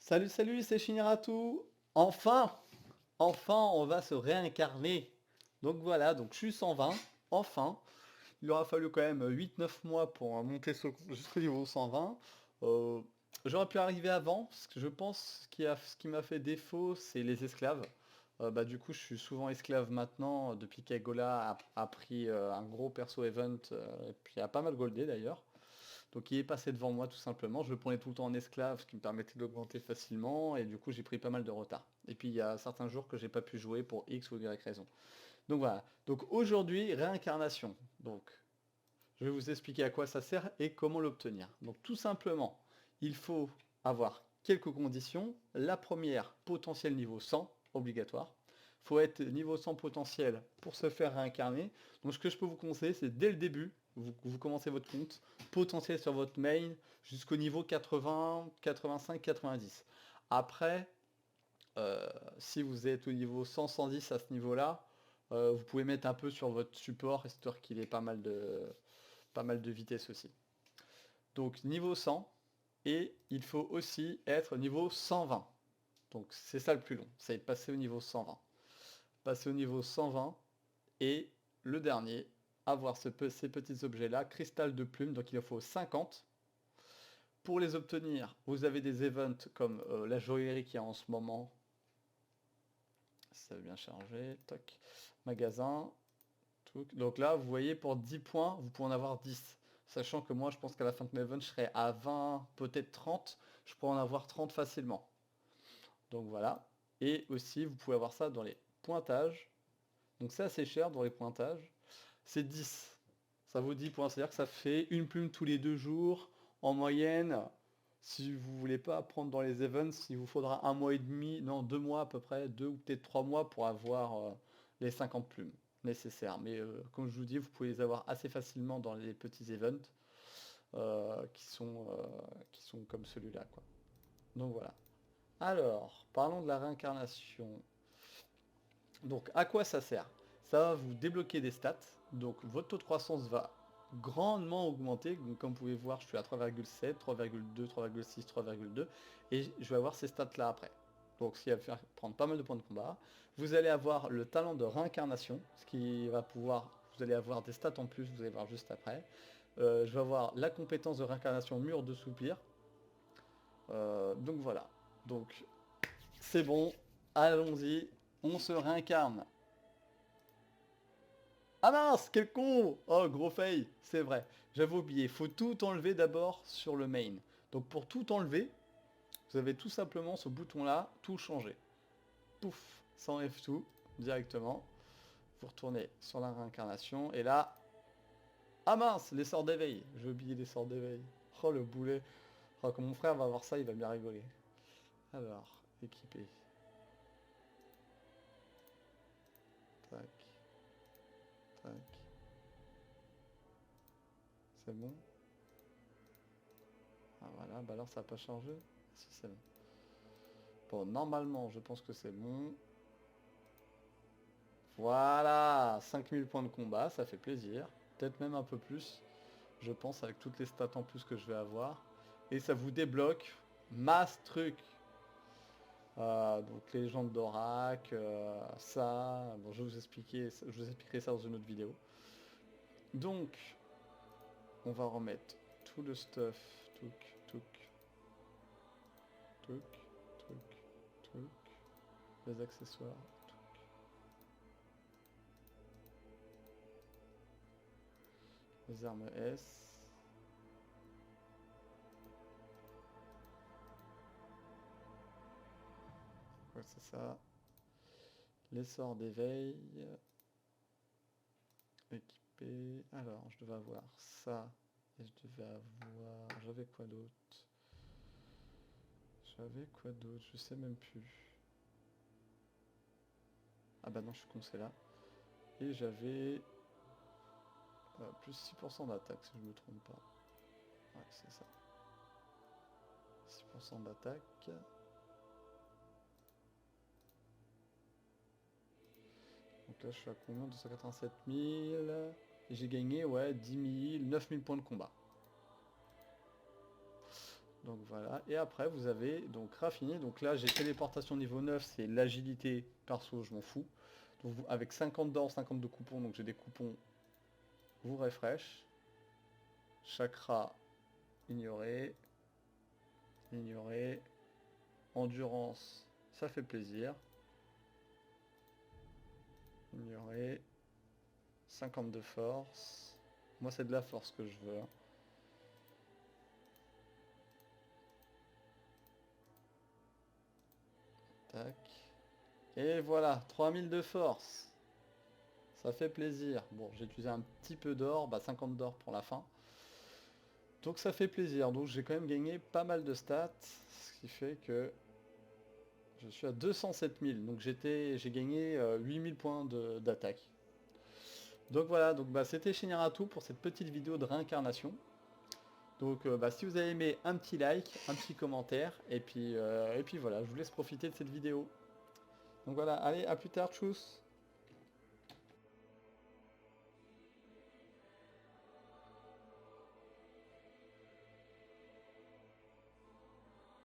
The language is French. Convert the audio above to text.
Salut, salut, c'est Shiniratu. Enfin, on va se réincarner. Donc voilà, donc je suis 120, enfin. Il aura fallu quand même 8-9 mois pour monter jusqu'au niveau 120. Euh, J'aurais pu arriver avant, parce que je pense ce qui m'a fait défaut, c'est les esclaves. Du coup, je suis souvent esclave maintenant, depuis qu'Agola a pris un gros perso event, et puis a pas mal goldé d'ailleurs. Donc il est passé devant moi tout simplement, je le prenais tout le temps en esclave, ce qui me permettait d'augmenter facilement, et du coup j'ai pris pas mal de retard. Et puis il y a certains jours que j'ai pas pu jouer pour X ou Y raison. Donc voilà, donc aujourd'hui, réincarnation. Donc je vais vous expliquer à quoi ça sert et comment l'obtenir. Donc tout simplement, il faut avoir quelques conditions. La première, potentiel niveau 100, obligatoire. Il faut être niveau 100 potentiel pour se faire réincarner. Donc ce que je peux vous conseiller, c'est dès le début, vous commencez votre compte, potentiel sur votre main jusqu'au niveau 80, 85, 90. Après, si vous êtes au niveau 100, 110 à ce niveau-là, vous pouvez mettre un peu sur votre support, histoire qu'il ait pas mal de vitesse aussi. Donc niveau 100, et il faut aussi être niveau 120. Donc c'est ça le plus long, c'est passer au niveau 120. Passer au niveau 120, et le dernier, avoir ces petits objets-là, cristal de plume, donc il en faut 50. Pour les obtenir, vous avez des events comme la joaillerie qu'il y a en ce moment. Ça va bien charger, toc, magasin, tout. Donc là, vous voyez, pour 10 points, vous pouvez en avoir 10. Sachant que moi, je pense qu'à la fin de l'event, je serai à 20, peut-être 30. Je pourrais en avoir 30 facilement. Donc voilà. Et aussi, vous pouvez avoir ça dans les pointages. Donc c'est assez cher dans les pointages. C'est 10. Ça vaut 10 points. C'est-à-dire que ça fait une plume tous les 2 jours. En moyenne, si vous voulez pas prendre dans les events, il vous faudra un mois et demi, non, 2 mois à peu près, 2 ou peut-être 3 mois pour avoir les 50 plumes nécessaires. Mais comme je vous dis, vous pouvez les avoir assez facilement dans les petits events qui sont comme celui-là, quoi. Donc voilà. Alors, parlons de la réincarnation. Donc, à quoi ça sert? Ça va vous débloquer des stats. Donc, votre taux de croissance va grandement augmenter. Donc, comme vous pouvez voir, je suis à 3,7, 3,2, 3,6, 3,2. Et je vais avoir ces stats-là après. Donc, ce qui va faire prendre pas mal de points de combat. Vous allez avoir le talent de réincarnation, ce qui va pouvoir... Vous allez avoir des stats en plus, vous allez voir juste après. Je vais avoir la compétence de réincarnation mur de soupir. Donc voilà. Donc, c'est bon. Allons-y. On se réincarne. Ah mince, quel con! Oh, gros fail, c'est vrai. J'avais oublié, faut tout enlever d'abord sur le main. Donc pour tout enlever, vous avez tout simplement ce bouton-là, tout changer. Pouf, ça enlève tout directement. Vous retournez sur la réincarnation, et là... Ah mince, les sorts d'éveil. J'ai oublié les sorts d'éveil. Oh, le boulet. Oh, quand mon frère va voir ça, il va bien rigoler. Alors, équiper. Tac, tac. C'est bon? Ah voilà, bah alors ça n'a pas changé. Si, c'est bon. Bon, normalement, je pense que c'est bon. Voilà, 5000 points de combat, ça fait plaisir. Peut-être même un peu plus, je pense, avec toutes les stats en plus que je vais avoir. Et ça vous débloque masse truc. Donc les légendes d'Orak, ça. Bon, je vous expliquerai ça dans une autre vidéo. Donc, on va remettre tout le stuff, touk, touk, touk, touk, touk, les accessoires, les armes S. Ouais, c'est ça. Les sorts d'éveil. Équipé. Alors, je devais avoir ça. Et je devais avoir... J'avais quoi d'autre? J'avais quoi d'autre? Je sais même plus. Ah bah non, je suis con, c'est là. Et j'avais... plus 6% d'attaque, si je ne me trompe pas. Ouais, c'est ça. 6% d'attaque. Donc là, je suis à combien? 287 000. Et j'ai gagné, ouais, 10 000, 9 000 points de combat. Donc voilà, et après vous avez donc raffiné, donc là j'ai téléportation niveau 9, c'est l'agilité, perso je m'en fous. Donc avec 50 d'or, 50 de coupons, donc j'ai des coupons, vous refresh. Chakra, ignoré, ignoré. Endurance, ça fait plaisir. Ignoré. 50 de force. Moi c'est de la force que je veux, hein. Tac. Et voilà, 3000 de force. Ça fait plaisir. Bon, j'ai utilisé un petit peu d'or, 50 d'or pour la fin. Donc ça fait plaisir. Donc j'ai quand même gagné pas mal de stats. Ce qui fait que je suis à 207 000. Donc j'ai gagné 8000 points d'attaque. Donc voilà, donc c'était Shinratu pour cette petite vidéo de réincarnation. Donc si vous avez aimé, un petit like, un petit commentaire, et puis voilà, je vous laisse profiter de cette vidéo. Donc voilà, allez, à plus tard, tchuss.